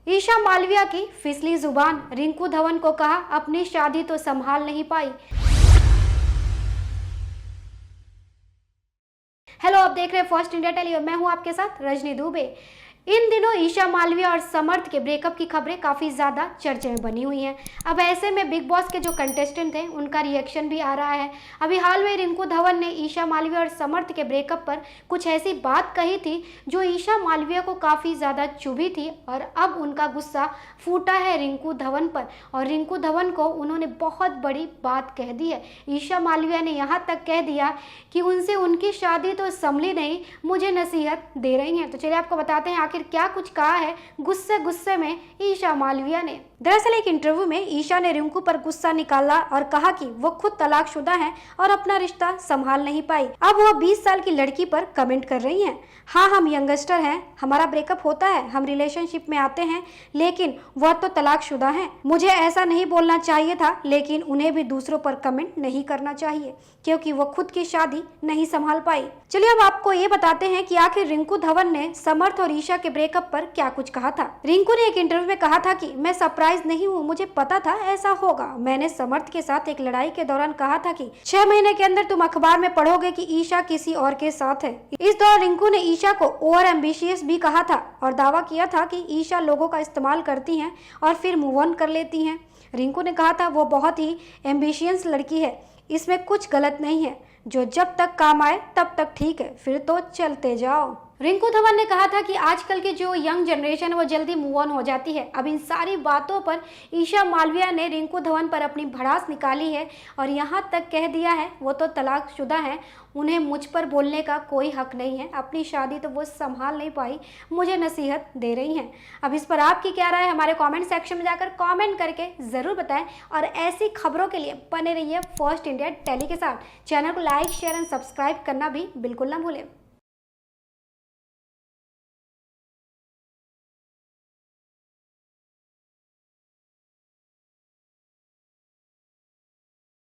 ईशा मालविया की फिसली जुबान, रिंकू धवन को कहा अपनी शादी तो संभाल नहीं पाई। हेलो, आप देख रहे हैं फर्स्ट इंडिया टेली और मैं हूं आपके साथ रजनी दुबे। इन दिनों ईशा मालविया और समर्थ के ब्रेकअप की खबरें काफ़ी ज़्यादा चर्चे में बनी हुई हैं। अब ऐसे में बिग बॉस के जो कंटेस्टेंट थे उनका रिएक्शन भी आ रहा है। अभी हाल में रिंकू धवन ने ईशा मालविया और समर्थ के ब्रेकअप पर कुछ ऐसी बात कही थी जो ईशा मालविया को काफ़ी ज़्यादा चुभी थी और अब उनका गुस्सा फूटा है रिंकू धवन पर और रिंकू धवन को उन्होंने बहुत बड़ी बात कह दी है। ईशा मालविया ने यहाँ तक कह दिया कि उनसे उनकी शादी तो संभली नहीं, मुझे नसीहत दे रही हैं। तो चलिए आपको बताते हैं आखिर क्या कुछ कहा है गुस्से गुस्से में ईशा मालविया ने। दरअसल एक इंटरव्यू में ईशा ने रिंकू पर गुस्सा निकाला और कहा कि वो खुद तलाकशुदा हैं और अपना रिश्ता संभाल नहीं पाई। अब वो 20 साल की लड़की पर कमेंट कर रही हैं। हाँ, हम यंगस्टर हैं, हमारा ब्रेकअप होता है, हम रिलेशनशिप में आते हैं, लेकिन वह तो तलाकशुदा हैं। मुझे ऐसा नहीं बोलना चाहिए था, लेकिन उन्हें भी दूसरों पर कमेंट नहीं करना चाहिए क्योंकि वो खुद की शादी नहीं संभाल पाई। चलिए अब आपको ये बताते हैं कि आखिर रिंकू धवन ने समर्थ और ईशा के ब्रेकअप पर क्या कुछ कहा था। रिंकू ने एक इंटरव्यू में कहा था कि मैं सरप्राइज नहीं हूँ, मुझे पता था ऐसा होगा। मैंने समर्थ के साथ एक लड़ाई के दौरान कहा था कि 6 महीने के अंदर तुम अखबार में पढ़ोगे कि ईशा किसी और के साथ है। इस दौरान रिंकू ने ईशा को ओवर एम्बिशियस भी कहा था और दावा किया था कि ईशा लोगों का इस्तेमाल करती हैं और फिर मूव ऑन कर लेती हैं। रिंकू ने कहा था वो बहुत ही एम्बिशियस लड़की है, इसमें कुछ गलत नहीं है, जो जब तक काम आए तब तक ठीक है, फिर तो चलते जाओ। रिंकू धवन ने कहा था कि आजकल की जो यंग जनरेशन है वो जल्दी मूव ऑन हो जाती है। अब इन सारी बातों पर ईशा मालविया ने रिंकू धवन पर अपनी भड़ास निकाली है और यहाँ तक कह दिया है वो तो तलाकशुदा हैं, उन्हें मुझ पर बोलने का कोई हक नहीं है, अपनी शादी तो वो संभाल नहीं पाई, मुझे नसीहत दे रही हैं। अब इस पर आपकी क्या राय है हमारे कमेंट सेक्शन में जाकर कमेंट करके ज़रूर बताएं और ऐसी खबरों के लिए बने रहिए फर्स्ट इंडिया टेली के साथ। चैनल को लाइक, शेयर एंड सब्सक्राइब करना भी बिल्कुल ना भूलें।